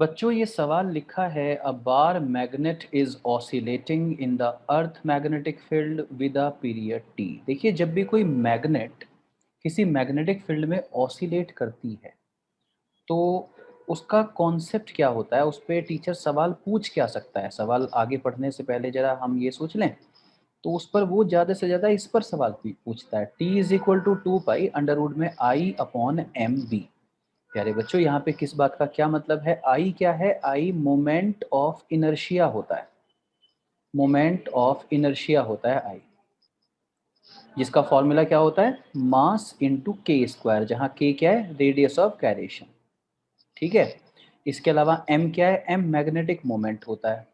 बच्चों ये सवाल लिखा है, a bar magnet is oscillating in the earth magnetic field with a period T. देखिए, जब भी कोई मैग्नेट किसी मैग्नेटिक फील्ड में ऑसिलेट करती है तो उसका कॉन्सेप्ट क्या होता है, उस पर टीचर सवाल पूछ क्या सकता है। सवाल आगे पढ़ने से पहले जरा हम ये सोच लें तो उस पर वो ज़्यादा से ज़्यादा इस पर सवाल पूछता है, T is equal to 2 pi under root में आई अपॉन एम बी। प्यारे बच्चों, यहाँ पे किस बात का क्या मतलब है? आई क्या है? आई मोमेंट ऑफ इनर्शिया होता है। मोमेंट ऑफ इनर्शिया होता है आई, जिसका फॉर्मूला क्या होता है? मास इंटू के स्क्वायर, जहाँ के क्या है? Radius of gyration. ठीक है। इसके अलावा एम क्या है? एम मैग्नेटिक मोमेंट होता है।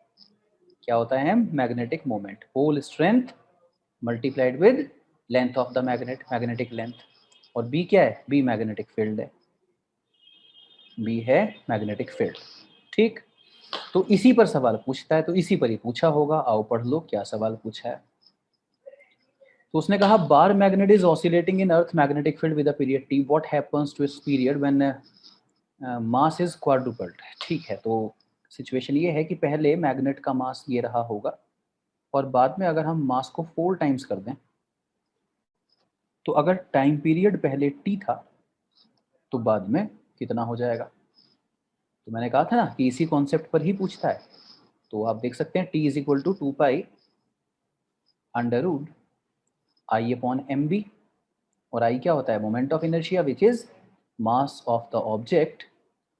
क्या होता है? M magnetic moment, whole strength multiplied with length of the magnet, magnetic length. और बी क्या है? बी मैग्नेटिक फील्ड है। बी है मैग्नेटिक फील्ड। ठीक। तो इसी पर सवाल पूछता है, तो इसी पर ही पूछा होगा। आओ पढ़ लो क्या सवाल पूछा है। तो उसने कहा, bar magnet is oscillating in earth magnetic field with a period T, what happens to its period when mass is quadrupled. ठीक है, तो सिचुएशन ये है कि पहले मैग्नेट का मास ये रहा होगा और बाद में अगर हम मास को 4 टाइम्स कर दें तो अगर टाइम पीरियड पहले टी था तो बाद में कितना हो जाएगा। तो मैंने कहा था ना कि इसी कॉन्सेप्ट पर ही पूछता है। तो आप देख सकते हैं T is equal to 2 pi under root I upon M B. और आई क्या होता है? Moment of inertia which is mass of the object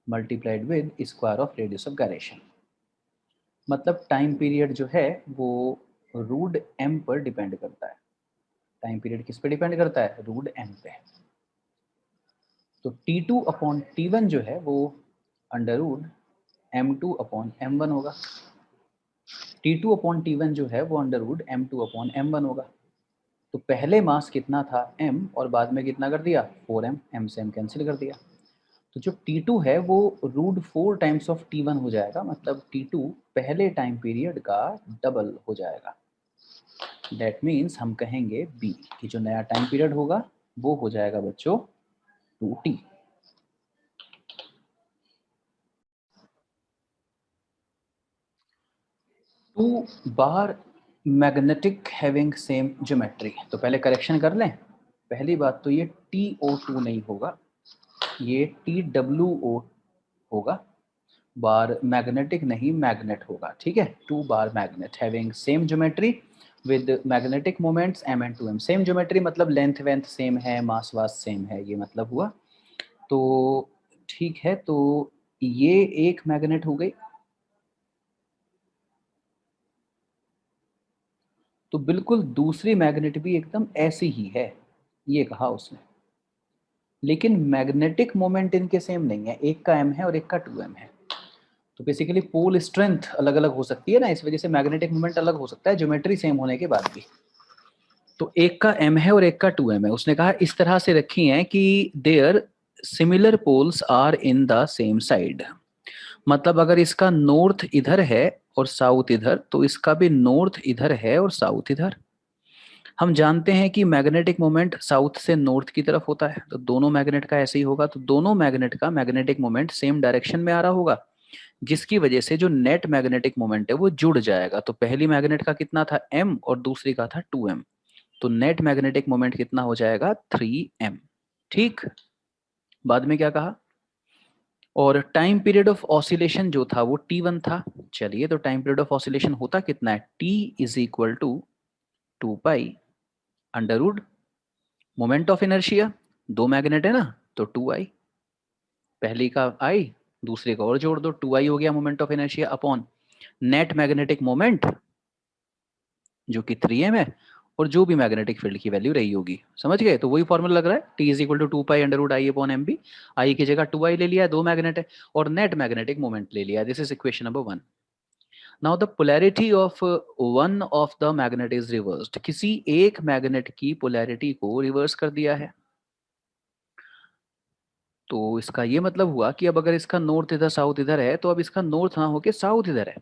multiplied with square of radius of gyration. मतलब टाइम पीरियड जो है वो रूट एम पर depend करता है। टाइम पीरियड किस पे डिपेंड करता है? रूट एम पे। तो T2 अपॉन T1 जो है वो under root M2 upon M1 होगा। T2 अपॉन T1 जो है वो under root M2 upon M1 होगा। तो पहले मास कितना था? M, और बाद में कितना कर दिया? 4m। M से M कैंसिल कर दिया। तो जो T2 है वो रूट 4 टाइम्स ऑफ T1 हो जाएगा। मतलब T2 पहले टाइम पीरियड का डबल हो जाएगा। दैट मीन्स हम कहेंगे B कि जो नया टाइम पीरियड होगा वो हो जाएगा बच्चों 2T। Two bar magnetic having same geometry. तो पहले करेक्शन कर लें। पहली बात तो ये TO2 नहीं होगा, ये TWO होगा। बार मैग्नेटिक नहीं, मैग्नेट होगा। ठीक है। 2 bar magnet having same geometry with magnetic moments m and 2m। Same geometry मतलब लेंथ वेंथ सेम है, मास वास सेम है, ये मतलब हुआ। तो ठीक है, तो ये एक मैग्नेट हो गई। तो बिल्कुल दूसरी मैग्नेट भी एकदम ऐसी ही है, ये कहा उसने। लेकिन मैग्नेटिक मोमेंट इनके सेम नहीं है, एक का m है और एक का 2m है। तो बेसिकली पोल स्ट्रेंथ अलग अलग हो सकती है ना, इस वजह से मैग्नेटिक मोमेंट अलग हो सकता है ज्योमेट्री सेम होने के बाद भी। तो एक का m है और एक का 2m है। उसने कहा इस तरह से रखी है कि there similar poles are in the same side. मतलब अगर इसका नॉर्थ इधर है और साउथ इधर, तो इसका भी नॉर्थ इधर है और साउथ इधर। हम जानते हैं कि मैग्नेटिक मोमेंट साउथ से नॉर्थ की तरफ होता है, तो दोनों मैग्नेट का ऐसे ही होगा। तो दोनों मैग्नेट का मैग्नेटिक मोमेंट सेम डायरेक्शन में आ रहा होगा, जिसकी वजह से जो नेट मैग्नेटिक मोमेंट है वो जुड़ जाएगा। तो पहली मैग्नेट का कितना था? m, और दूसरी का था 2m। तो नेट मैग्नेटिक मोमेंट कितना हो जाएगा? 3m। ठीक। बाद में क्या कहा? और टाइम पीरियड ऑफ ऑसिलेशन जो था वो T1 था। चलिए, तो टाइम पीरियड ऑफ ऑसिलेशन होता कितना है? T is equal to 2 pi under root moment of inertia. दो मैग्नेट है ना, तो 2i। पहली का i, दूसरे का और जोड़ दो, 2i हो गया moment of inertia upon net magnetic moment जो कि 3m है, और जो भी मैग्नेटिक फील्ड की वैल्यू रही होगी। समझ गए? तो वही फॉर्मूला लग रहा है, T is equal to 2 pi under root I upon M B. I की जगह 2i ले लिया, दो मैग्नेट है, और नेट मैग्नेटिक मोमेंट ले लिया। This is equation number 1। Now the polarity of one of the magnet is reversed. किसी एक मैग्नेट की पोलैरिटी को रिवर्स कर दिया है। तो इसका ये मतलब हुआ कि अब अगर इसका नॉर्थ इधर साउथ इधर है, तो अब इसका नॉर्थ ना होके साउथ इधर है।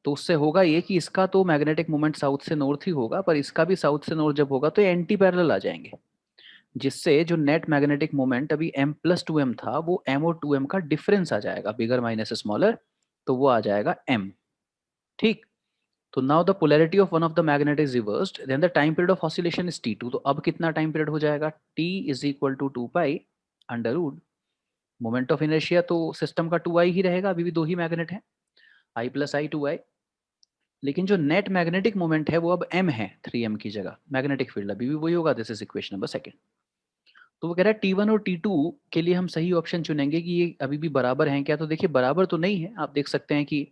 तो उससे होगा ये कि इसका तो मैग्नेटिक मोमेंट साउथ से नॉर्थ ही होगा, पर इसका भी साउथ से नॉर्थ जब होगा तो एंटी पैरेलल आ जाएंगे। जिससे जो नेट मैग्नेटिक मोमेंट अभी m+2m था वो m और 2m का डिफरेंस आ जाएगा, बिगर माइनस स्मॉलर, तो वो आ जाएगा m। ठीक। तो now the polarity of one of the magnet is reversed, then the time period of oscillation is t2। तो अब कितना टाइम पीरियड हो जाएगा, t is equal to 2 pi under root moment of inertia, तो system का 2i ही रहेगा, अभी भी दो ही मैग्नेट है, i प्लस आई 2i। लेकिन जो नेट मैग्नेटिक मोमेंट है वो अब m है 3m की जगह, मैग्नेटिक फील्ड अभी भी वही होगा। This is equation number second. तो वो कह रहा है T1 और T2 के लिए हम सही ऑप्शन चुनेंगे कि ये अभी भी बराबर हैं क्या। तो देखिए बराबर तो नहीं है, आप देख सकते हैं कि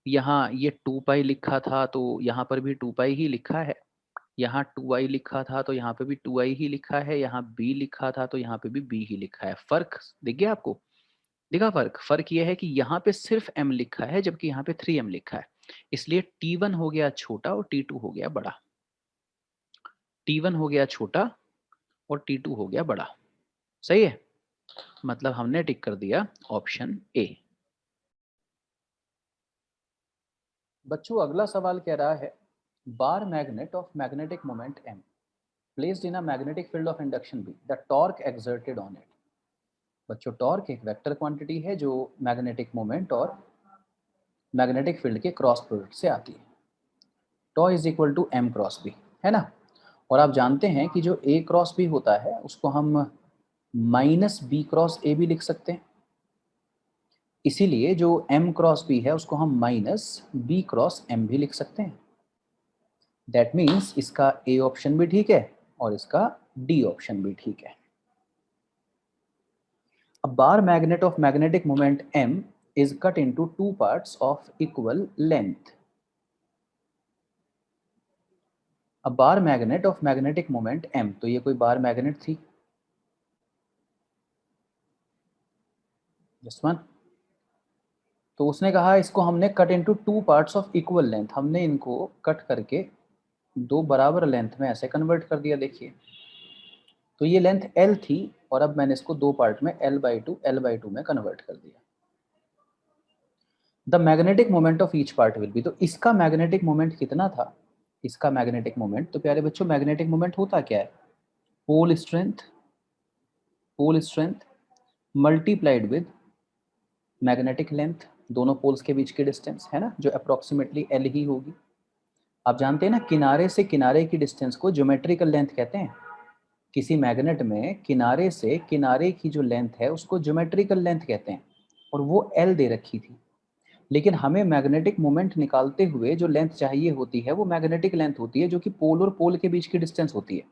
यहाँ ये 2 पाई लिखा था तो यहाँ पर भी 2 पाई ही लिखा है, यहाँ 2i लिखा था तो यहाँ पे भी 2i ही लिखा है, यहाँ b लिखा था तो यहाँ पे भी b ही लिखा है। फर्क दिख गया आपको, दिखा फर्क। फर्क ये है कि यहाँ पे सिर्फ m लिखा है जबकि यहाँ पे 3m लिखा है, इसलिए T1 हो गया छोटा और T2 हो गया बड़ा। T1 हो गया छोटा और T2 हो गया बड़ा। सही है, मतलब हमने टिक कर दिया ऑप्शन ए। बच्चों अगला सवाल कह रहा है bar magnet of magnetic moment m placed in a magnetic field of induction b, the torque exerted on it. बच्चों टॉर्क एक वेक्टर क्वांटिटी है जो मैग्नेटिक मोमेंट और मैग्नेटिक फील्ड के क्रॉस प्रोडक्ट से आती है। Tau is equal to m cross b, है ना। और आप जानते हैं कि जो a क्रॉस b होता है उसको हम माइनस बी क्रॉस ए भी लिख सकते हैं, इसीलिए जो m क्रॉस b है उसको हम माइनस बी क्रॉस m भी लिख सकते हैं। दैट मीन्स इसका ए ऑप्शन भी ठीक है और इसका डी ऑप्शन भी ठीक है। A bar magnet of magnetic moment m is cut into two parts of equal length. A bar magnet of magnetic moment m, तो ये कोई बार मैग्नेट थी, दिस वन। तो उसने कहा इसको हमने cut into two parts of equal length, हमने इनको कट करके दो बराबर लेंथ में ऐसे कन्वर्ट कर दिया। देखिए तो ये लेंथ l थी और अब मैंने इसको दो पार्ट में l/2 में कन्वर्ट कर दिया। The magnetic moment of each part will be, तो इसका मैग्नेटिक मोमेंट कितना था, इसका मैग्नेटिक मोमेंट, तो प्यारे बच्चों मैग्नेटिक मोमेंट होता क्या है, pole strength multiplied with magnetic length, दोनों पोल्स के बीच की डिस्टेंस है ना, जो अप्रोक्सीमेटली l ही होगी। आप जानते हैं ना किनारे से किनारे की डिस्टेंस को ज्योमेट्रिकल लेंथ कहते हैं। किसी मैग्नेट में किनारे से किनारे की जो लेंथ है उसको ज्योमेट्रिकल लेंथ कहते हैं, और वो l दे रखी थी। लेकिन हमें मैग्नेटिक मोमेंट निकालते हुए जो लेंथ चाहिए होती है वो मैग्नेटिक लेंथ होती है, जो कि पोल और पोल के बीच की डिस्टेंस होती है,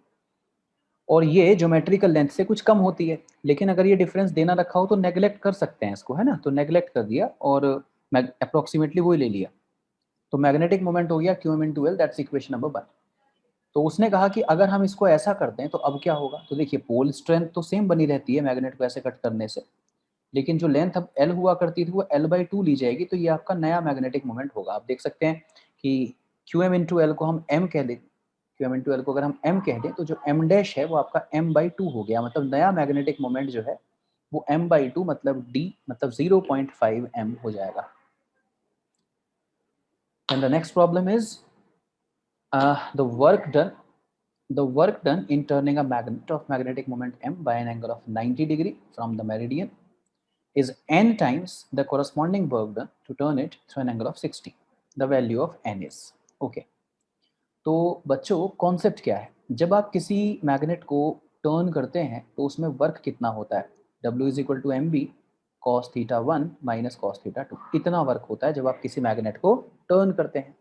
और ये ज्योमेट्रिकल लेंथ से कुछ कम होती है। लेकिन अगर ये डिफरेंस देना रखा हो तो नेग्लेक्ट कर सकते हैं इसको, है ना, तो नेग्लेक्ट कर दिया और अप्रोक्सीमेटली वही ले लिया। तो मैग्नेटिक मोमेंट हो गया q m into L, that's equation number 1। तो उसने कहा कि अगर हम इसको ऐसा करते हैं तो अब क्या होगा, तो देखिए पोल स्ट्रेंथ तो सेम बनी रहती है मैग्नेट को ऐसे कट करने से, लेकिन जो लेंथ अब एल हुआ करती थी वो l/2 ली जाएगी, तो ये आपका नया मैग्नेटिक मोमेंट होगा। आप देख सकते हैं कि क्यू एम इंटू एल को हम m कह दें, क्यू एम इंटू एल को अगर हम m कह दें तो जो m डैश है वो आपका m/2 हो गया, मतलब नया मैग्नेटिक मोमेंट जो है वो m/2 मतलब d मतलब 0.5 m हो जाएगा। And the next problem is the work done in turning a magnet of magnetic moment m by an angle of 90 degree from the meridian is n times the corresponding work done to turn it through an angle of 60. The value of n is okay. तो बच्चों concept क्या है, जब आप किसी magnet को turn करते हैं तो उसमें वर्क कितना होता है, W is equal to mb cos theta 1 minus cos theta 2, इतना वर्क होता है जब आप किसी मैग्नेट को टर्न करते हैं।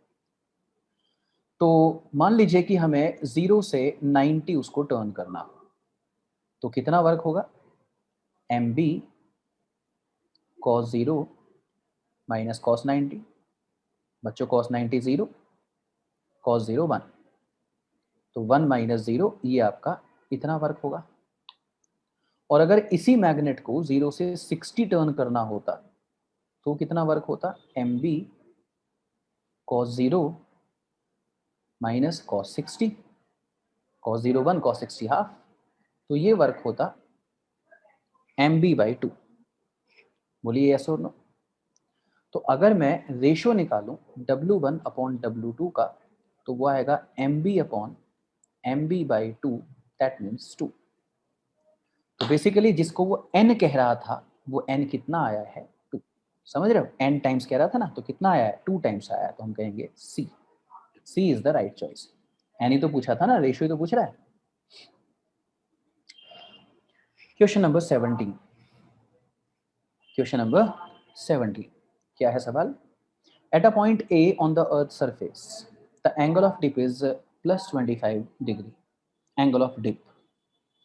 तो मान लीजिए कि हमें 0 से 90 उसको टर्न करना हो, तो कितना वर्क होगा, mb cos 0 माइनस cos 90, बच्चों cos 90 0, cos 0 1, तो 1 माइनस 0 ये आपका इतना वर्क होगा। और अगर इसी मैग्नेट को 0 से 60 टर्न करना होता तो कितना वर्क होता, mb cos 0 minus cos 60, cos 0 1 cos 60 half, तो ये वर्क होता mb/2। बोलिए यस और नो। तो अगर मैं रेशो निकालूं W1 अपॉन W2 का तो वो आएगा mb upon mb/2, that means 2। तो बेसिकली जिसको वो n कह रहा था वो n कितना आया है 2। समझ रहे हो, n टाइम्स कह रहा था ना, तो कितना आया है 2 टाइम्स आया है, तो हम कहेंगे C। C is the right choice. n ही तो पूछा था ना, रेशियो तो पूछ रहा है। Question number 17। क्वेश्चन नंबर 17 क्या है सवाल? At a point A on the earth surface the angle of dip is +25 degree. Angle of dip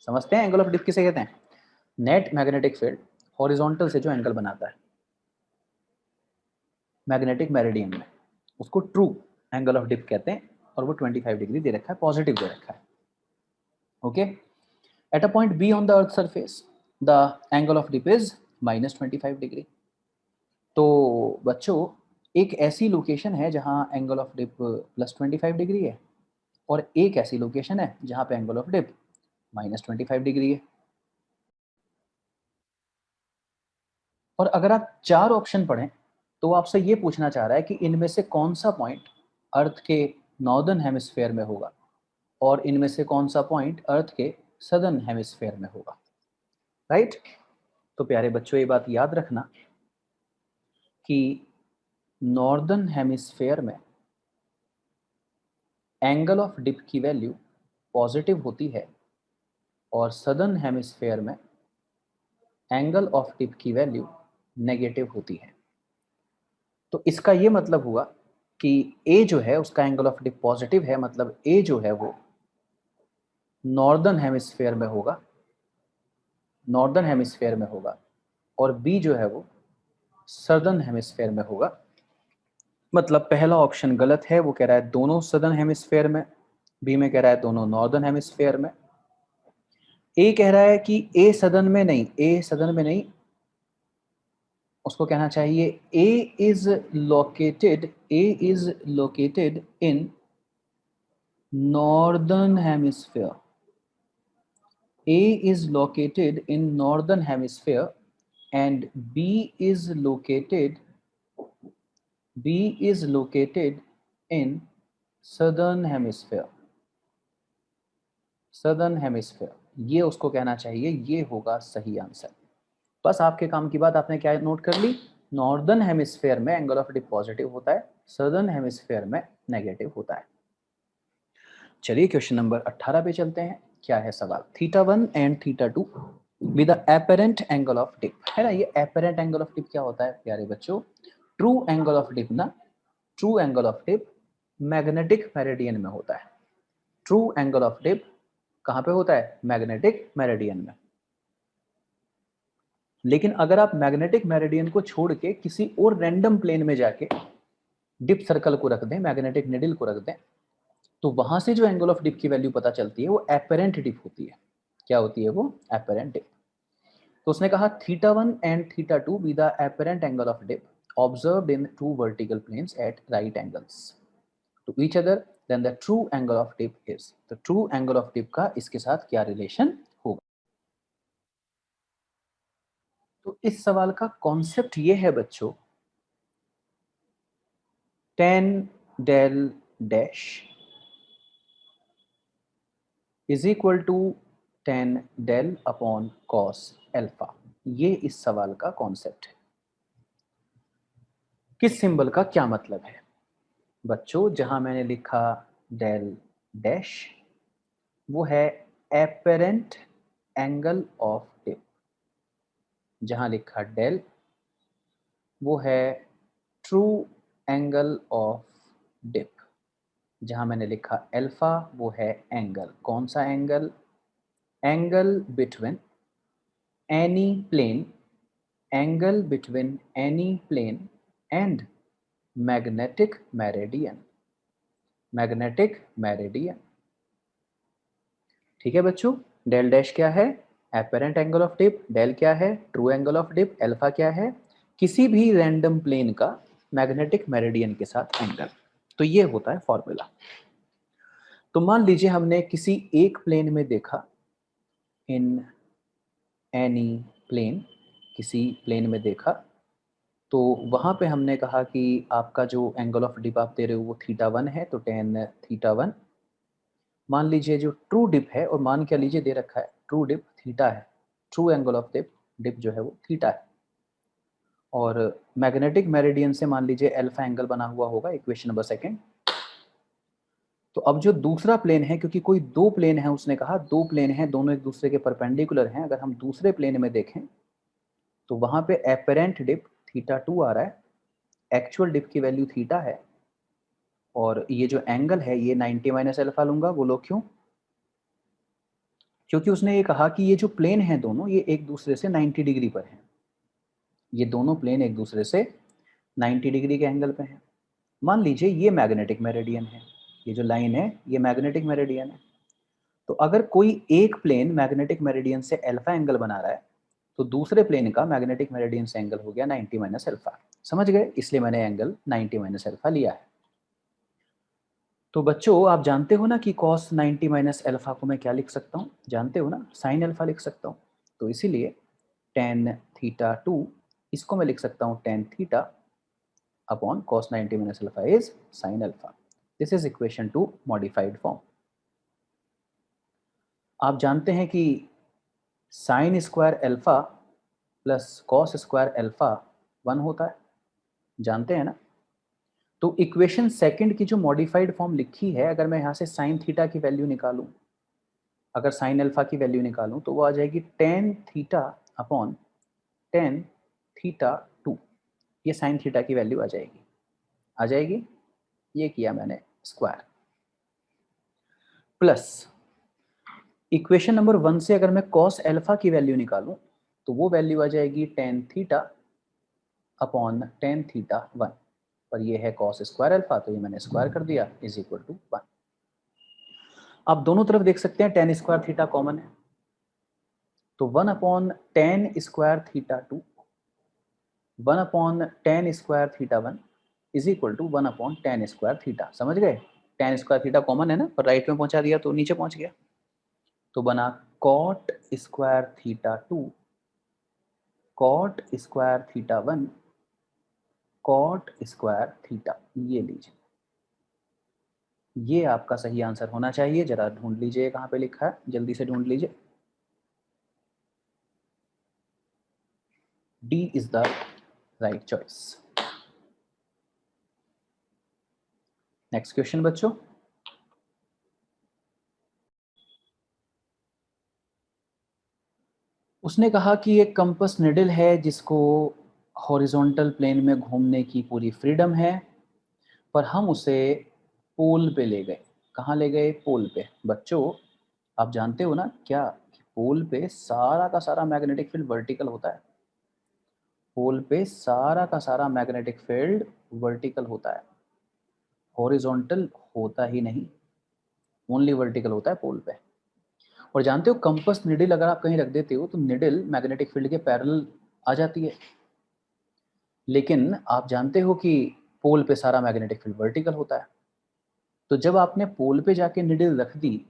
समझते हैं, एंगल ऑफ डिप किसे कहते हैं? नेट मैग्नेटिक फील्ड हॉरिजॉन्टल से जो एंगल बनाता है मैग्नेटिक मेरिडियन में, उसको ट्रू एंगल ऑफ डिप कहते हैं, और वो 25 डिग्री दे रखा है, पॉजिटिव दे रखा है। Okay, at a point B on the earth surface the angle of dip is -25 degree. तो बच्चों एक ऐसी लोकेशन है जहां एंगल ऑफ डिप +25 डिग्री है, और एक ऐसी लोकेशन है जहां पे एंगल ऑफ डिप -25 डिग्री है। और अगर आप 4 ऑप्शन पढ़ें तो वो आपसे ये पूछना चाह रहा है कि इनमें से कौन सा पॉइंट अर्थ के नॉर्दर्न हेमिस्फेयर में होगा और इनमें से कौन सा पॉइंट अर्थ के सदर्न हेमिस्फेयर में होगा, राइट? तो प्यारे बच्चों ये बात याद रखना कि नॉर्दर्न हेमिस्फेयर में एंगल ऑफ डिप की वैल्यू पॉजिटिव होती है और सदर्न हेमिस्फेयर में एंगल ऑफ डिप की वैल्यू नेगेटिव होती है। तो इसका ये मतलब हुआ कि ए जो है उसका एंगल ऑफ डिप पॉजिटिव है, मतलब ए जो है वो नॉर्दर्न हेमिस्फेयर में होगा, नॉर्दर्न हेमिस्फेयर में होगा, और बी जो है वो सदर्न हेमिस्फेयर में होगा। मतलब पहला ऑप्शन गलत है, वो कह रहा है दोनों सदर्न हेमिस्फेयर में, बी में कह रहा है दोनों नॉर्दर्न हेमिस्फेयर में। ए कह रहा है कि ए सदर्न में नहीं, ए सदर्न में नहीं, उसको कहना चाहिए A is located in northern hemisphere. A is located in northern hemisphere and B is located in southern hemisphere। southern hemisphere ये उसको कहना चाहिए, ये होगा सही आंसर। बस आपके काम की बात आपने क्या नोट कर ली? नॉर्दर्न हेमिस्फेयर में एंगल ऑफ डिप पॉजिटिव होता है, सदर्न हेमिस्फेयर में नेगेटिव होता है। चलिए क्वेश्चन नंबर 18 पे चलते हैं। क्या है सवाल? θ1 and θ2 with the apparent angle of dip, है ना? ये एपरेंट एंगल ऑफ डिप क्या होता है प्यारे बच्चों? ट्रू एंगल ऑफ डिप ना, true angle of dip magnetic meridian में होता है। ट्रू एंगल ऑफ डिप कहाँ पे होता है? मैग्नेटिक मेरिडियन में। लेकिन अगर आप मैग्नेटिक मेरिडियन को छोड़ के किसी और रैंडम प्लेन में जाके डिप सर्कल को रख दें, मैग्नेटिक निडल को रख दें, तो वहां से जो एंगल ऑफ डिप की वैल्यू पता चलती है वो एपरेंट डिप होती है। क्या होती है वो? Apparent dip. तो उसने कहा θ1 and θ2 with the apparent angle of dip observed in two vertical planes at right angles to each other, then the true angle of dip is. तो ट्रू एंगल ऑफ डिप का इसके साथ क्या relation होगा? तो इस सवाल का कॉन्सेप्ट ये है बच्चों, tan del dash is equal to tan del upon cos alpha. ये इस सवाल का कॉन्सेप्ट है। किस सिंबल का क्या मतलब है बच्चों? जहां मैंने लिखा डेल डैश वो है एपरेंट एंगल ऑफ डिप, जहां लिखा डेल वो है ट्रू एंगल ऑफ डिप, जहां मैंने लिखा अल्फा वो है एंगल। कौन सा angle? Angle between any plane, angle between any plane and magnetic meridian, magnetic meridian. ठीक है बच्चों, डेल डैश क्या है? Apparent angle of dip. Del क्या है? True angle of dip. Alpha क्या है? किसी भी रैंडम प्लेन का मैग्नेटिक मेरिडियन के साथ एंगल। तो ये होता है फॉर्मूला। तो मान लीजिए हमने किसी एक प्लेन में देखा, इन एनी प्लेन, किसी प्लेन में देखा, तो वहां पे हमने कहा कि आपका जो एंगल ऑफ डिप आप दे रहे हो वो θ1 है, तो tan θ1। मान लीजिए जो ट्रू डिप है, और मान क्या लीजिए दे रखा है ट्रू डिप थीटा है, true angle of dip, dip जो है वो थीटा है। और मैग्नेटिक मेरिडियन से मान लीजिए अल्फा एंगल बना हुआ होगा, इक्वेशन नंबर सेकंड। तो अब जो दूसरा प्लेन है, क्योंकि कोई दो प्लेन है, उसने कहा दो प्लेन हैं, दोनों एक दूसरे के परपेंडिकुलर हैं, अगर हम दूसरे प्लेन में देखें तो वहां पे एपरेंट डिप थीटा 2 आ रहा है, एक्चुअल डिप की वैल्यू थीटा है, और ये जो एंगल है ये 90 माइनस अल्फा लूंगा। बोलो क्यों? क्योंकि उसने ये कहा कि ये जो प्लेन है दोनों, ये एक दूसरे से 90 डिग्री पर हैं। ये दोनों प्लेन एक दूसरे से 90 डिग्री के एंगल पे हैं। मान लीजिए ये मैग्नेटिक मेरिडियन है, ये जो लाइन है ये मैग्नेटिक मेरिडियन है। तो अगर कोई एक प्लेन मैग्नेटिक मेरिडियन से अल्फा एंगल बना रहा है, तो दूसरे प्लेन का मैग्नेटिक मेरिडियन से एंगल हो गया 90 माइनस अल्फा। समझ गए? इसलिए मैंने एंगल 90 माइनस अल्फा लिया है। तो बच्चों आप जानते हो ना कि cos 90 माइनस अल्फा को मैं क्या लिख सकता हूँ? जानते हो ना, साइन अल्फा लिख सकता हूँ। तो इसीलिए tan थीटा 2 इसको मैं लिख सकता हूँ tan theta upon cos 90 minus alpha is sin alpha. This is equation 2 modified form. आप जानते हैं कि sine square alpha plus cos square alpha 1 होता है, जानते हैं ना? तो इक्वेशन सेकंड की जो मॉडिफाइड फॉर्म लिखी है, अगर मैं यहाँ से साइन थीटा की वैल्यू निकालूं, अगर साइन अल्फा की वैल्यू निकालूं तो वो आ जाएगी tan theta upon tan theta 2। ये साइन थीटा की वैल्यू आ जाएगी, आ जाएगी। ये किया मैंने स्क्वायर, प्लस इक्वेशन नंबर 1 से अगर मैं कॉस अल्फा की वैल्यू निकालूं तो वो वैल्यू आ जाएगी tan theta upon tan theta 1। पर ये है कॉस स्क्वायर अल्फा, तो ये मैंने स्क्वायर कर दिया, इज इक्वल टू 1। आप दोनों तरफ देख सकते हैं टेन स्क्वायर थीटा कॉमन है, तो 1 upon tan square theta 2, 1 upon tan square theta 1 is equal to 1 upon tan square theta. समझ गए? टेन स्क्वायर थीटा कॉमन है ना, पर राइट में पहुंचा दिया तो नीचे पहुंच गया, तो बना cot square theta 2 cot square theta 1 cot square theta. ये लीजिए, ये आपका सही आंसर होना चाहिए। जरा ढूंढ लीजिए कहाँ पे लिखा है, जल्दी से ढूंढ लीजिए। D is the right choice. Next question बच्चों, उसने कहा कि एक कंपस निडल है जिसको हॉरिजॉन्टल प्लेन में घूमने की पूरी फ्रीडम है, पर हम उसे पोल पे ले गए। कहाँ ले गए? पोल पे। बच्चों आप जानते हो ना क्या कि पोल पे सारा का सारा मैग्नेटिक फील्ड वर्टिकल होता है। पोल पे सारा का सारा मैग्नेटिक फील्ड वर्टिकल होता है, हॉरिजॉन्टल होता ही नहीं, ओनली वर्टिकल होता है पोल पे। और जानते हो कंपस निडल अगर आप कहीं रख देते हो तो निडल मैग्नेटिक फील्ड के पैरेलल आ जाती है, लेकिन आप जानते हो कि पोल पे सारा मैग्नेटिक फील्ड वर्टिकल होता है। तो जब आपने पोल पे जाके निडल रख दी,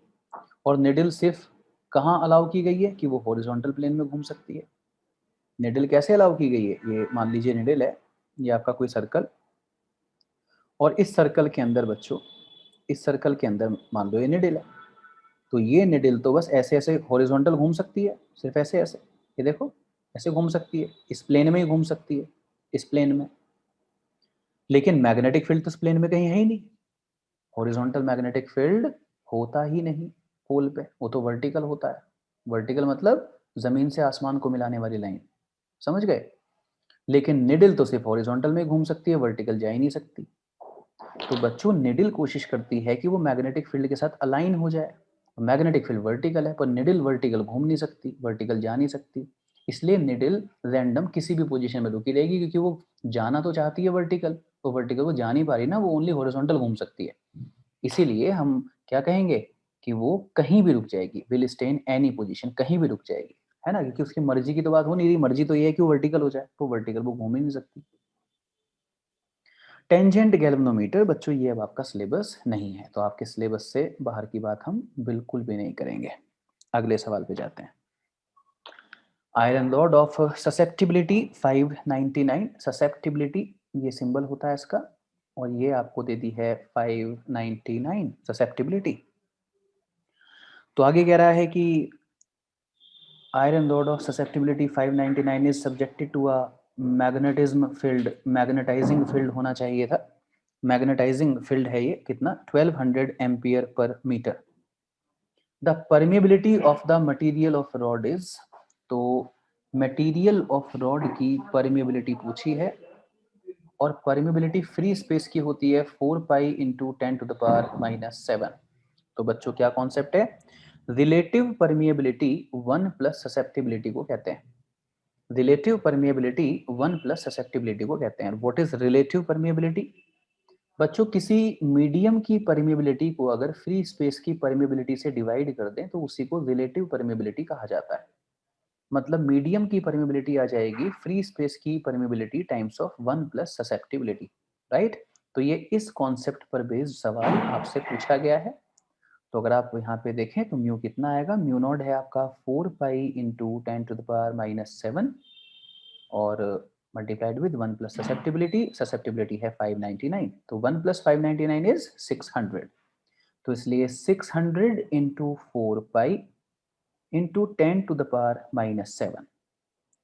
और निडल सिर्फ कहाँ अलाउ की गई है कि वो हॉरिजॉन्टल प्लेन में घूम सकती है। निडल कैसे अलाउ की गई है? ये मान लीजिए निडल है, ये आपका कोई सर्कल, और इस सर्कल के अंदर बच्चों, इस सर्कल के अंदर मान लो ये निडल है, तो ये निडल तो बस ऐसे ऐसे हॉरिजॉन्टल घूम सकती है, सिर्फ ऐसे ऐसे, ये देखो ऐसे घूम सकती है, इस प्लेन में ही घूम सकती है, इस प्लेन में। लेकिन मैग्नेटिक फील्ड तो इस प्लेन में कहीं है ही नहीं, हॉरिजॉन्टल मैग्नेटिक फील्ड होता ही नहीं पोल पे, वो तो वर्टिकल होता है। वर्टिकल मतलब जमीन से आसमान को मिलाने वाली लाइन, समझ गए? लेकिन निडल तो सिर्फ हॉरिजॉन्टल में घूम सकती है, वर्टिकल जा ही नहीं सकती। तो बच्चों निडल कोशिश करती है कि वो मैग्नेटिक फील्ड के साथ अलाइन हो जाए। मैग्नेटिक फील्ड वर्टिकल है, पर निडल वर्टिकल घूम नहीं सकती, वर्टिकल जा नहीं सकती। इसलिए निडल रैंडम किसी भी पोजीशन में रुकी रहेगी, क्योंकि वो जाना तो चाहती है वर्टिकल, तो वर्टिकल वो जा नहीं पा रही ना, वो ओनली हॉरिजॉन्टल घूम सकती है। इसीलिए हम क्या कहेंगे कि वो कहीं भी रुक जाएगी, will stay in any position, कहीं भी रुक जाएगी, है ना, क्योंकि उसकी मर्जी की तो बात हो नहीं रही। मर्जी तो ये है कि वो वर्टिकल हो जाए, तो वर्टिकल वो घूम ही नहीं सकती। टेंजेंट गैल्वेनोमीटर बच्चों ये अब आपका सिलेबस नहीं है, तो आपके सिलेबस से बाहर की बात हम बिल्कुल भी नहीं करेंगे। अगले सवाल पे जाते हैं। Iron Lord of susceptibility 599, susceptibility ये सिंबल होता है इसका, और ये आपको दे दी है 599 ससेप्टिबिलिटी। तो आगे कह रहा है कि Iron rod of susceptibility 599 is subjected to a magnetism field, magnetising field होना चाहिए था, मैग्नेटाइजिंग फील्ड है ये, कितना 1200 ampere per metre. The permeability of the material of rod is, तो मटेरियल ऑफ रॉड की परमिएबिलिटी पूछी है, और परमिएबिलिटी फ्री स्पेस की होती है 4 पाई इंटू 10⁻⁻7। तो बच्चों क्या कॉन्सेप्ट है, रिलेटिव परमिएबिलिटी 1 प्लस ससेप्टिबिलिटी को कहते हैं, रिलेटिव परमिएबिलिटी 1 प्लस ससेप्टिबिलिटी को कहते हैं। What is relative permeability? बच्चों किसी मीडियम की परमिएबिलिटी को अगर फ्री स्पेस की परमिएबिलिटी से डिवाइड कर दें तो उसी को रिलेटिव परमिएबिलिटी कहा जाता है। मतलब मीडियम की परमिएबिलिटी आ जाएगी फ्री स्पेस की permeability times of 1 plus susceptibility, right. तो ये इस कॉन्सेप्ट पर बेस्ड सवाल आपसे पूछा गया है। तो अगर आप यहाँ पे देखें तो म्यू कितना आएगा, म्यू नॉट है आपका 4 पाई इंटू 10⁻⁻7 और multiplied with 1 plus susceptibility, susceptibility है 599, तो 1 प्लस 599 इज 600, तो इसलिए 600 इंटू 4 पाई इंटू 10⁻⁻7।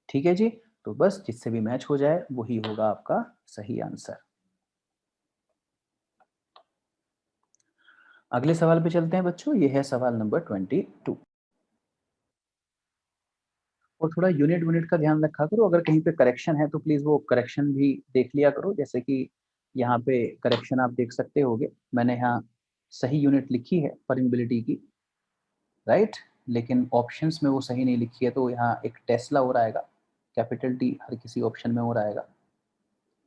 ठीक है जी, तो बस जिससे भी मैच हो जाए वही होगा आपका सही आंसर। अगले सवाल पे चलते हैं बच्चों, ये है सवाल नंबर 22। और थोड़ा यूनिट का ध्यान रखा करो, अगर कहीं पे करेक्शन है तो प्लीज वो करेक्शन भी देख लिया करो। जैसे कि यहाँ पे करेक्शन आप देख सकते होगे, मैंने यहाँ सही यूनिट लिखी है परमिएबिलिटी की, राइट, लेकिन ऑप्शंस में वो सही नहीं लिखी है, तो यहाँ एक टेस्ला हो रहा है, कैपिटल टी हर किसी ऑप्शन में हो रहा है,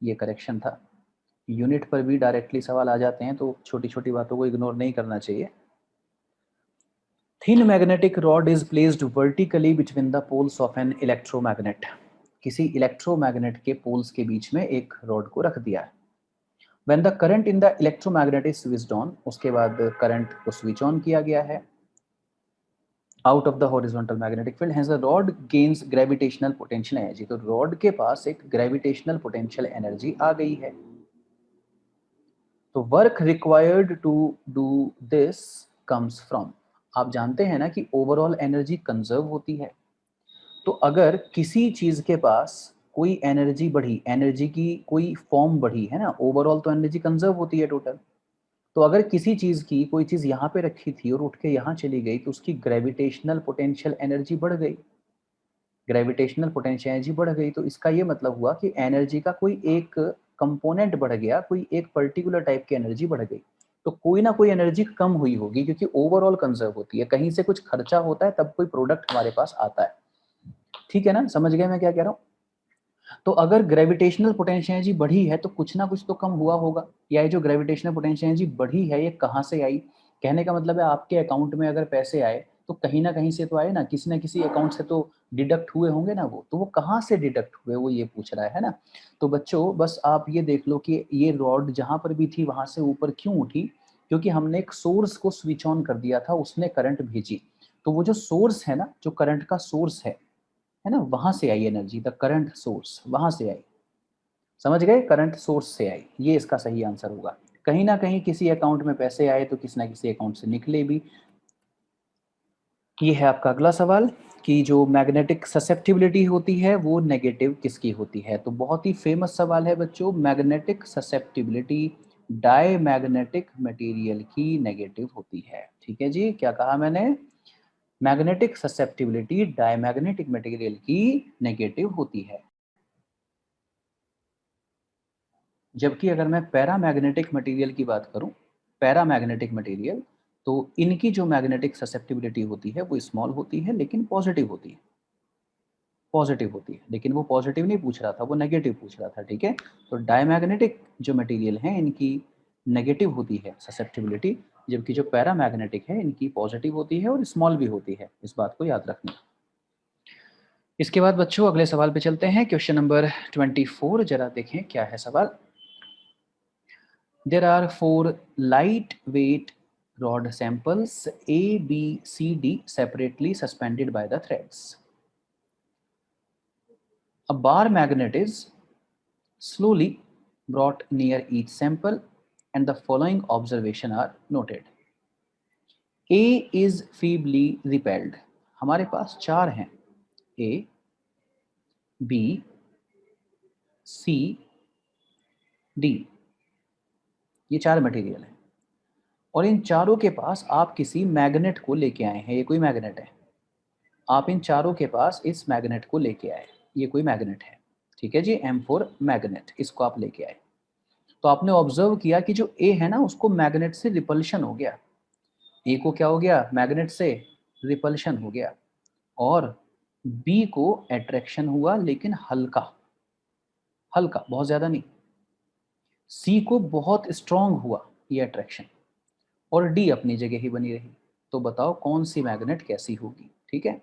ये करेक्शन था। यूनिट पर भी डायरेक्टली सवाल आ जाते हैं, तो छोटी छोटी बातों को इग्नोर नहीं करना चाहिए। Thin magnetic rod is placed vertically between the poles of an electromagnet. किसी इलेक्ट्रोमैग्नेट के पोल्स के बीच में एक रॉड को रख दिया है। When the current in the electromagnet is switched on, उसके बाद करंट को स्विच ऑन किया गया है out of the horizontal magnetic field, hence the rod gains gravitational potential energy। तो रॉड के पास एक ग्रेविटेशनल पोटेंशियल एनर्जी आ गई है। तो work required to do this comes from, आप जानते हैं ना कि ओवरऑल एनर्जी कंजर्व होती है, तो अगर किसी चीज के पास कोई एनर्जी बढ़ी, एनर्जी की कोई फॉर्म बढ़ी है ना, ओवरऑल तो एनर्जी कंजर्व होती है टोटल, तो अगर किसी चीज की कोई चीज यहाँ पे रखी थी और उठ के यहाँ चली गई तो उसकी ग्रेविटेशनल पोटेंशियल एनर्जी बढ़ गई, ग्रेविटेशनल पोटेंशियल एनर्जी बढ़ गई, तो इसका ये मतलब हुआ कि एनर्जी का कोई एक कंपोनेंट बढ़ गया, कोई एक पर्टिकुलर टाइप की एनर्जी बढ़ गई, तो कोई ना कोई एनर्जी कम हुई होगी, क्योंकि ओवरऑल कंजर्व होती है, कहीं से कुछ खर्चा होता है तब कोई प्रोडक्ट हमारे पास आता है। ठीक है ना, समझ गए मैं क्या कह रहा हूँ। तो अगर ग्रेविटेशनल पोटेंशियल एनर्जी बढ़ी है तो कुछ ना कुछ तो कम हुआ होगा, या ये जो ग्रेविटेशनल पोटेंशियल एनर्जी बढ़ी है ये कहाँ से आई, कहने का मतलब है आपके अकाउंट में अगर पैसे आए तो कहीं ना कहीं से तो आए ना, किसी ना किसी अकाउंट से तो डिडक्ट हुए होंगे ना, वो तो वो कहाँ से डिडक्ट हुए वो ये पूछ रहा है ना। तो बच्चों बस आप ये देख लो कि ये रॉड जहाँ पर भी थी वहां से ऊपर क्यों उठी, क्योंकि हमने एक सोर्स को स्विच ऑन कर दिया था, उसने करंट भेजी, तो वो जो सोर्स है ना, जो करंट का सोर्स है ना, वहां से आई एनर्जी, द करंट सोर्स वहां से आई, समझ गए, करंट सोर्स से आई, ये इसका सही आंसर होगा। कहीं ना कहीं किसी अकाउंट में पैसे आए तो किसी ना किसी अकाउंट से निकले भी। ये है आपका अगला सवाल कि जो मैग्नेटिक ससेप्टिबिलिटी होती है वो नेगेटिव किसकी होती है। तो बहुत ही फेमस सवाल है बच्चों, मैग्नेटिक ससेप्टिबिलिटी डायमैग्नेटिक मटेरियल की नेगेटिव होती है। ठीक है जी, क्या कहा मैंने, मैग्नेटिक ससेप्टिबिलिटी डायमैग्नेटिक मटेरियल की नेगेटिव होती है। जबकि अगर मैं पैरामैग्नेटिक मटेरियल की बात करूं, पैरामैग्नेटिक मटेरियल, तो इनकी जो मैग्नेटिक ससेप्टिबिलिटी होती है वो स्मॉल होती है लेकिन पॉजिटिव होती है, पॉजिटिव होती है, लेकिन वो पॉजिटिव नहीं पूछ रहा था, वो नेगेटिव पूछ रहा था। ठीक है, तो डायमैग्नेटिक जो मटेरियल हैं इनकी नेगेटिव होती है ससेप्टिबिलिटी, जबकि जो पैरामैग्नेटिक है इनकी पॉजिटिव होती है और स्मॉल भी होती है, इस बात को याद रखना। इसके बाद बच्चों अगले सवाल पे चलते हैं, क्वेश्चन नंबर 24, जरा देखें क्या है सवाल। There are 4 lightweight rod samples A, B, C, D separately suspended by the threads. A bar magnet is slowly brought near each sample and the following observation are noted. A is feebly repelled. हमारे पास 4 हैं, ए, B, सी, D, ये 4 material है और इन चारों के पास आप किसी magnet को लेके आए हैं। ये कोई मैग्नेट है, आप इन चारों के पास इस मैग्नेट को लेके आए, ये कोई मैग्नेट है, ठीक है जी, M4 मैग्नेट, इसको आप लेके आए। तो आपने ऑब्जर्व किया कि जो ए है ना उसको मैग्नेट से रिपल्शन हो गया, ए को क्या हो गया, मैग्नेट से रिपल्शन हो गया, और बी को अट्रैक्शन हुआ लेकिन हल्का हल्का, बहुत ज्यादा नहीं। सी को बहुत स्ट्रांग हुआ ये अट्रैक्शन, और डी अपनी जगह ही बनी रही। तो बताओ कौन सी मैग्नेट कैसी होगी, ठीक है।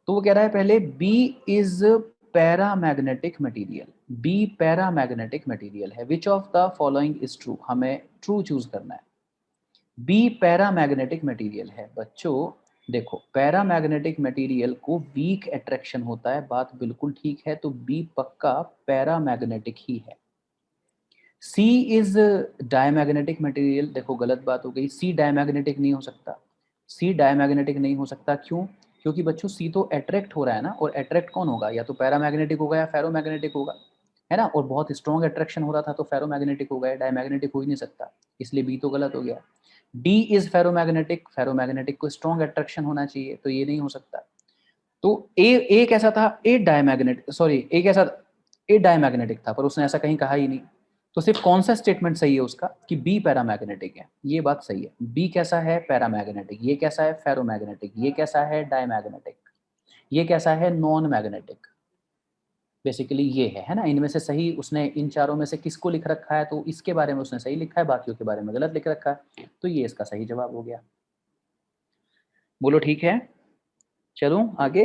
तो वो कह रहा है पहले B is paramagnetic material, B paramagnetic material है। Which of the following is true, हमें ट्रू चूज करना है। बी पैरामैग्नेटिक मटेरियल है। बच्चों देखो, पैरामैग्नेटिक मटेरियल को वीक अट्रैक्शन होता है, बात बिल्कुल ठीक है, तो बी पक्का पैरामैग्नेटिक ही है। सी इज डायमैग्नेटिक मटेरियल, देखो गलत बात हो गई, सी डायमैग्नेटिक नहीं हो सकता, सी डायमैग्नेटिक नहीं हो सकता, क्यों, क्योंकि बच्चों सी तो अट्रैक्ट हो रहा है ना, और अट्रैक्ट कौन होगा, या तो पैरामैग्नेटिक होगा या फेरोमैग्नेटिक होगा, है ना, और बहुत स्ट्रॉन्ग अट्रैक्शन हो रहा था तो फेरोमैग्नेटिक होगा, डायमैग्नेटिक हो ही नहीं सकता, इसलिए बी तो गलत हो गया। डी इज फेरोमैग्नेटिक, फेरोमैग्नेटिक को स्ट्रॉन्ग अट्रैक्शन होना चाहिए, तो ये नहीं हो सकता। तो ए कैसा था, ए डायमैग्नेटिक, सॉरी ए कैसा, ए डायमैग्नेटिक था, पर उसने ऐसा कहीं कहा ही नहीं। तो सिर्फ कौन सा स्टेटमेंट सही है उसका, कि बी पैरामैग्नेटिक है, ये बात सही है। बी कैसा है, पैरामैग्नेटिक, ये कैसा है, फेरोमैग्नेटिक, ये कैसा है, डायमैग्नेटिक, ये कैसा है, नॉन मैग्नेटिक। बेसिकली ये है ना, इनमें से सही उसने इन चारों में से किसको लिख रखा है, तो इसके बारे में उसने सही लिखा है, बाकियों के बारे में गलत लिख रखा है, तो ये इसका सही जवाब हो गया। बोलो ठीक है, चलूं आगे।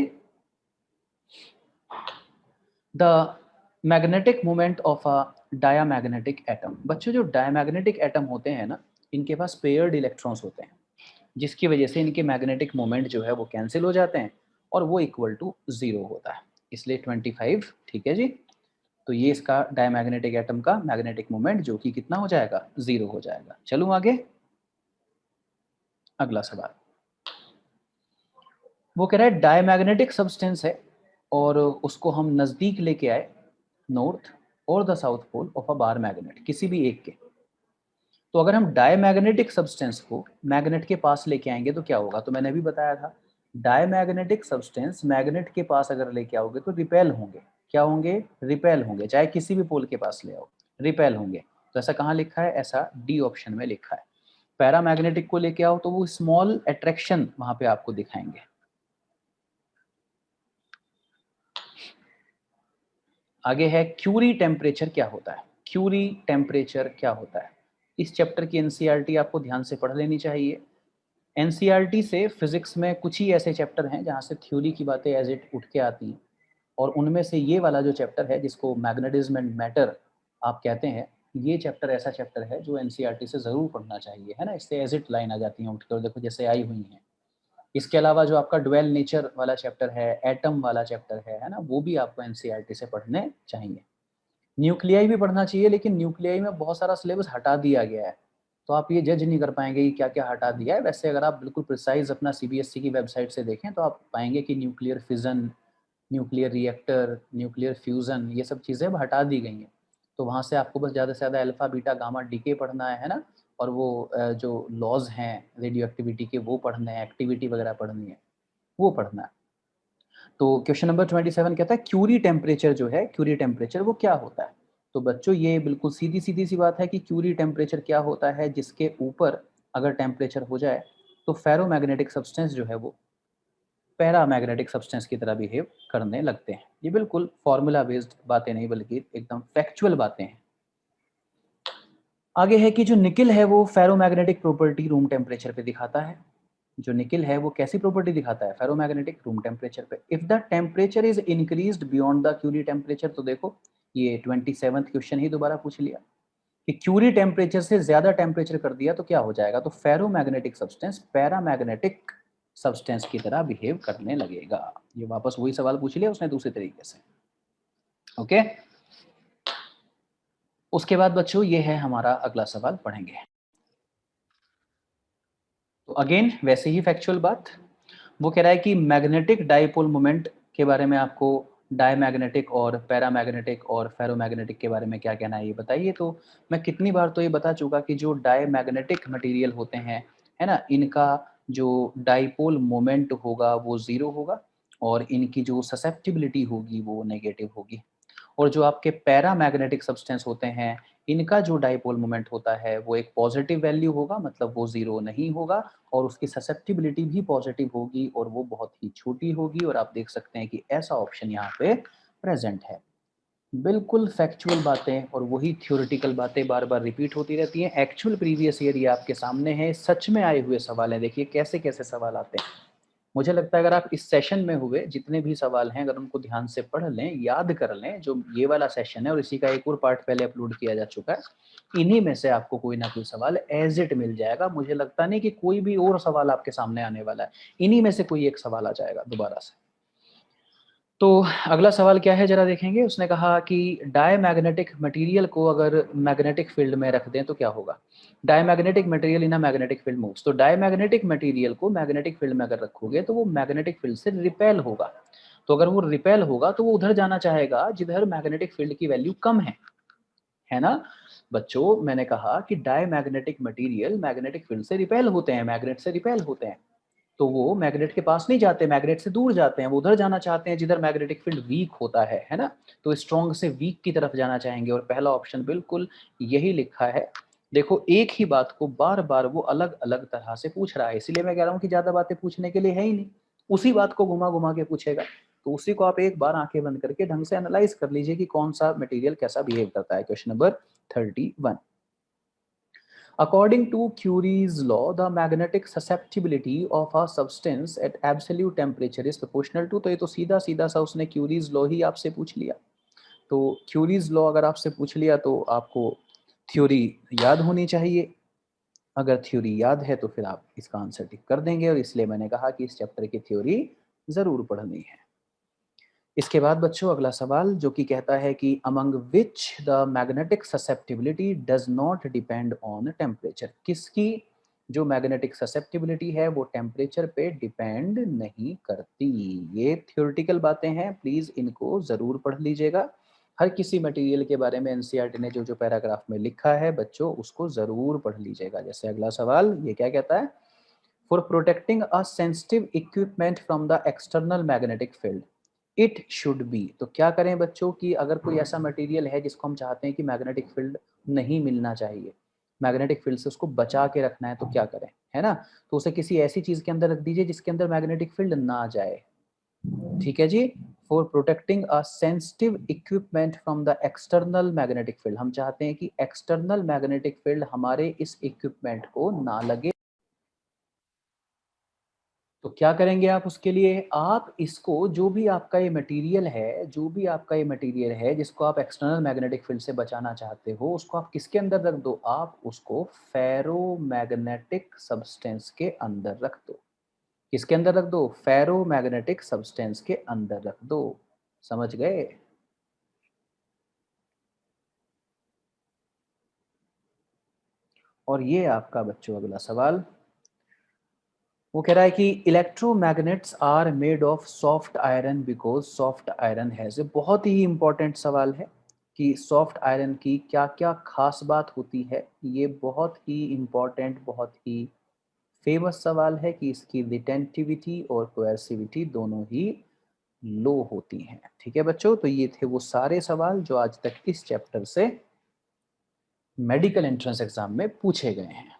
The magnetic moment of a diamagnetic atom. बच्चों जो डायामैग्नेटिक एटम होते हैं ना, इनके पास पेयर्ड इलेक्ट्रॉन्स होते हैं, जिसकी वजह से इनके मैग्नेटिक मोमेंट जो है वो कैंसिल हो जाते हैं और वो इक्वल टू 0 होता है, इसलिए 25, ठीक है जी। तो ये इसका डायमैग्नेटिक एटम का मैग्नेटिक मोमेंट जो कि कितना हो जाएगा, 0 हो जाएगा। चलूं आगे, अगला सवाल। वो कह रहा है डायमैग्नेटिक सब्सटेंस है और उसको हम नज़दीक लेके आए, नॉर्थ और the south pole of a bar magnet, किसी भी एक के। तो अगर हम डायमैग्नेटिक सब्सटेंस को मैग्नेट के पास लेके आएंगे तो क्या होगा, तो मैंने अभी बताया था, डायमैग्नेटिक सब्सटेंस मैग्नेट के पास अगर लेके आओगे तो रिपेल होंगे, क्या होंगे, रिपेल होंगे, चाहे किसी भी पोल के पास ले आओ रिपेल होंगे। तो ऐसा कहाँ लिखा है, ऐसा डी ऑप्शन में लिखा है। पैरामैग्नेटिक को लेके आओ तो वो स्मॉल अट्रैक्शन वहां पे आपको दिखाएंगे। आगे है क्यूरी टेम्परेचर क्या होता है, क्यूरी टेम्परेचर क्या होता है। इस चैप्टर की एनसीईआरटी आपको ध्यान से पढ़ लेनी चाहिए। एनसीईआरटी से फिजिक्स में कुछ ही ऐसे चैप्टर हैं जहाँ से थ्योरी की बातें एज इट उठ के आती हैं, और उनमें से ये वाला जो चैप्टर है जिसको मैग्नेटिज्म एंड मैटर आप कहते हैं, ये चैप्टर ऐसा चैप्टर है जो एनसीईआरटी से ज़रूर पढ़ना चाहिए, है ना, इससे एज इट लाइन आ जाती हैं उठ कर, देखो जैसे आई हुई हैं। इसके अलावा जो आपका ड्वेल नेचर वाला चैप्टर है, एटम वाला चैप्टर है ना, वो भी आपको एनसीईआरटी से पढ़ने चाहिए। न्यूक्लियाई भी पढ़ना चाहिए, लेकिन न्यूक्लियाई में बहुत सारा सिलेबस हटा दिया गया है, तो आप ये जज नहीं कर पाएंगे कि क्या क्या हटा दिया है। वैसे अगर आप बिल्कुल प्रिसाइज अपना सीबीएसई की वेबसाइट से देखें तो आप पाएंगे कि nuclear fission, nuclear reactor, nuclear fusion, ये सब चीज़ें अब हटा दी गई हैं। तो वहाँ से आपको बस ज़्यादा से ज़्यादा अल्फ़ा बीटा गामा डीके पढ़ना है ना, और वो जो लॉज हैं रेडियो एक्टिविटी के वो पढ़ने हैं, एक्टिविटी वगैरह पढ़नी है, वो पढ़ना है। तो क्वेश्चन नंबर 27 कहता है क्यूरी टेम्परेचर जो है, क्यूरी टेम्परेचर वो क्या होता है। तो बच्चों ये बिल्कुल सीधी सीधी सी बात है कि क्यूरी टेम्परेचर क्या होता है, जिसके ऊपर अगर टेम्परेचर हो जाए तो फेरोमैग्नेटिक सब्सटेंस जो है वो पैरामैग्नेटिक सब्सटेंस की तरह बिहेव करने लगते हैं। ये बिल्कुल फॉर्मूला बेस्ड बातें नहीं, बल्कि एकदम फैक्चुअल बातें हैं। आगे है कि जो निकिल है वो फेरोमैग्नेटिक प्रॉपर्टी रूम टेम्परेचर पे दिखाता है। जो निकिल है वो कैसी प्रॉपर्टी दिखाता है, फेरोमैग्नेटिक रूम टेम्परेचर पे। If the temperature is increased beyond the Curie temperature, तो देखो ये 27th क्वेश्चन ही दोबारा पूछ लिया कि क्यूरी टेम्परेचर से ज्यादा टेम्परेचर कर दिया तो क्या हो जाएगा, तो फेरोमैग्नेटिक सब्सटेंस पैरामैग्नेटिक सब्सटेंस की तरह बिहेव करने लगेगा। ये वापस वही सवाल पूछ लिया उसने दूसरे तरीके से। ओके, उसके बाद बच्चों ये है हमारा अगला सवाल, पढ़ेंगे। तो अगेन वैसे ही फैक्चुअल बात, वो कह रहा है कि मैग्नेटिक डाइपोल मोमेंट के बारे में आपको डायमैग्नेटिक और पैरामैग्नेटिक और फेरोमैग्नेटिक के बारे में क्या कहना है ये बताइए। तो मैं कितनी बार तो ये बता चुका कि जो डायमैग्नेटिक मटेरियल होते हैं, है ना, इनका जो डाइपोल मोमेंट होगा वो ज़ीरो होगा और इनकी जो ससेप्टिबिलिटी होगी वो नेगेटिव होगी। और जो आपके पैरामैग्नेटिक सब्सटेंस होते हैं, इनका जो डाइपोल मोमेंट होता है वो एक पॉजिटिव वैल्यू होगा, मतलब वो ज़ीरो नहीं होगा और उसकी ससेप्टिबिलिटी भी पॉजिटिव होगी और वो बहुत ही छोटी होगी। और आप देख सकते हैं कि ऐसा ऑप्शन यहाँ पे प्रेजेंट है। बिल्कुल फैक्चुअल बातें और वही थ्योरेटिकल बातें बार बार रिपीट होती रहती हैं। एक्चुअल प्रीवियस ईयर ये आपके सामने है, सच में आए हुए सवाल हैं। देखिए कैसे कैसे सवाल आते हैं। मुझे लगता है अगर आप इस सेशन में हुए जितने भी सवाल हैं, अगर उनको ध्यान से पढ़ लें, याद कर लें, जो ये वाला सेशन है और इसी का एक और पार्ट पहले अपलोड किया जा चुका है, इन्हीं में से आपको कोई ना कोई सवाल एज इट मिल जाएगा। मुझे लगता नहीं कि कोई भी और सवाल आपके सामने आने वाला है, इन्हीं में से कोई एक सवाल आ जाएगा दोबारा से। तो अगला सवाल क्या है जरा देखेंगे। उसने कहा कि डायमैग्नेटिक मटेरियल को अगर मैग्नेटिक फील्ड में रख दें तो क्या होगा। Diamagnetic material in a magnetic field moves. तो डायमैग्नेटिक मटेरियल को मैग्नेटिक फील्ड में अगर रखोगे तो वो मैग्नेटिक फील्ड से रिपेल होगा। तो अगर वो रिपेल होगा तो वो उधर जाना चाहेगा जिधर मैग्नेटिक फील्ड की वैल्यू कम है ना बच्चों। मैंने कहा कि डायमैग्नेटिक मटेरियल मैग्नेटिक फील्ड से रिपेल होते हैं, मैग्नेट से रिपेल होते हैं। तो वो मैग्नेट के पास नहीं जाते, मैग्नेट से दूर जाते हैं, वो उधर जाना चाहते हैं जिधर मैग्नेटिक फील्ड वीक होता है ना। तो स्ट्रॉन्ग से वीक की तरफ जाना चाहेंगे और पहला ऑप्शन बिल्कुल यही लिखा है। देखो एक ही बात को बार बार वो अलग अलग तरह से पूछ रहा है, इसीलिए मैं कह रहा हूँ कि ज्यादा बातें पूछने के लिए है ही नहीं, उसी बात को घुमा घुमा के पूछेगा। तो उसी को आप एक बार आंखें बंद करके ढंग से एनालाइज कर लीजिए कि कौन सा मटेरियल कैसा बिहेव करता है। Question number 31। According to Curie's law, the magnetic susceptibility of a substance at absolute temperature is proportional to। तो ये तो सीधा सीधा सा उसने क्यूरीज लॉ ही आपसे पूछ लिया। तो क्यूरीज लॉ अगर आपसे पूछ लिया तो आपको थ्योरी याद होनी चाहिए। अगर थ्योरी याद है तो फिर आप इसका आंसर टिक कर देंगे और इसलिए मैंने कहा कि इस चैप्टर की थ्योरी जरूर पढ़नी है। इसके बाद बच्चों अगला सवाल जो कि कहता है कि among which the magnetic susceptibility does not depend on temperature. किसकी जो मैग्नेटिक ससेप्टिबिलिटी है वो टेम्परेचर पे डिपेंड नहीं करती। ये थ्योरेटिकल बातें हैं, प्लीज इनको जरूर पढ़ लीजिएगा। हर किसी मटेरियल के बारे में एनसीईआरटी ने जो जो पैराग्राफ में लिखा है बच्चों उसको जरूर पढ़ लीजिएगा। जैसे अगला सवाल ये क्या कहता है, for protecting a sensitive equipment from the external magnetic field it should be. तो क्या करें बच्चों कि अगर कोई ऐसा मटेरियल है जिसको हम चाहते हैं कि मैग्नेटिक फील्ड नहीं मिलना चाहिए, मैग्नेटिक फील्ड से उसको बचा के रखना है, तो क्या करें, है ना। तो उसे किसी ऐसी चीज के अंदर रख दीजिए जिसके अंदर मैग्नेटिक फील्ड ना जाए। ठीक है जी। For protecting a sensitive equipment from the external magnetic field, हम चाहते हैं कि एक्सटर्नल मैग्नेटिक फील्ड हमारे इस इक्विपमेंट को ना लगे। तो क्या करेंगे आप उसके लिए, आप इसको जो भी आपका ये मटेरियल है, जो भी आपका ये मटेरियल है जिसको आप एक्सटर्नल मैग्नेटिक फील्ड से बचाना चाहते हो, उसको आप किसके अंदर रख दो, आप उसको फेरोमैग्नेटिक सब्सटेंस के अंदर रख दो। किसके अंदर रख दो, फेरोमैग्नेटिक सब्सटेंस के अंदर रख दो। समझ गए। और ये आपका बच्चों अगला सवाल, वो कह रहा है कि electromagnets are made of soft iron because soft iron has a. बहुत ही इंपॉर्टेंट सवाल है कि सॉफ्ट आयरन की क्या क्या खास बात होती है। ये बहुत ही इंपॉर्टेंट, बहुत ही फेमस सवाल है कि इसकी रिटेंटिविटी और कोएर्सिविटी दोनों ही लो होती हैं। ठीक है बच्चों, तो ये थे वो सारे सवाल जो आज तक इस चैप्टर से मेडिकल एंट्रेंस एग्जाम में पूछे गए हैं।